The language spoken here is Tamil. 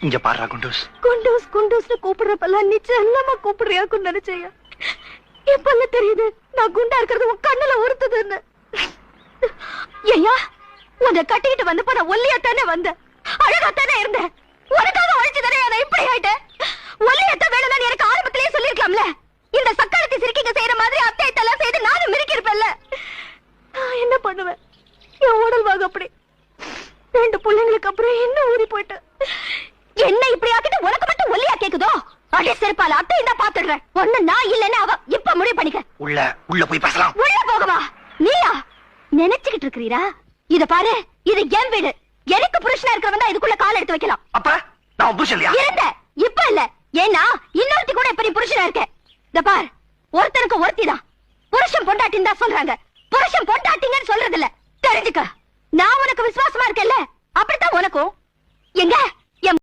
இங்க பாரு குண்டூஸ். குண்டூஸ் குண்டூஸ்னு கூப்பிடுறப்பெல்லாம் நீ செல்லமா கூப்பிடுறியாக்குன்னு நினைச்சையா? எப்பல்ல தெரியுது நான் குண்டா இருக்கிறது உன் கண்ணுல உறுத்துதுன்னு. ஐயா, உன்னை கட்டிக்கிட்டு வந்தப்ப நான் ஒல்லியாத்தானே வந்தேன், அழகாத்தானே இருந்தேன். உனக்காக உழைச்சுதானே நான் இப்படி ஆயிட்டேன். ஒல்லியாத்தான் வேணும்னு எனக்கு ஆரம்பத்திலேயே சொல்லிருக்கலாம்ல. இந்த சக்காலத்தை சிரிக்கிங்க செய்யற மாதிரி அத்தையத்தெல்லாம் செய்து நானும் மிரிக்கிருப்பேன்ல. நான் என்ன பண்ணுவேன்? என் உடல் வாங்க அப்படி 2 பிள்ளைங்களுக்கு அப்புறம் என்ன ஊறி போயிட்டேன். என்ன இப்படி ஆக்கிட்டு உனக்கு மட்டும் ஒல்லியா கேக்குதோ? அடே செருப்பால அத்தை இந்த பாத்துடுறேன். ஒண்ணு நான் இல்லன்னு அவ இப்ப முடிவு பண்ணிக்க. உள்ள போய் பேசலாம். உள்ள போகவா? நீயா நினைச்சுக்கிட்டு இருக்கிறீரா? இத பாரு, இது என் வீடு. எனக்கு புருஷனா இருக்கிறவன் தான் இதுக்குள்ள கால் எடுத்து வைக்கலாம். அப்ப நான் புருஷன் இல்லையா? இருந்த இப்ப இல்ல. ஏன்னா இன்னொருத்தி கூட இப்ப நீ புருஷனா இருக்க. இத பார், ஒருத்தருக்கு ஒருத்தி தான் புருஷன் பொண்டாட்டின்னு தான் சொல்றாங்க. புருஷன் பொண்டாட்டிங்கன்னு சொல்றது இல்ல, தெரிஞ்சுக்க. நான் உனக்கு விசுவாசமா இருக்கேன்ல, அப்படித்தான் உனக்கும். எங்க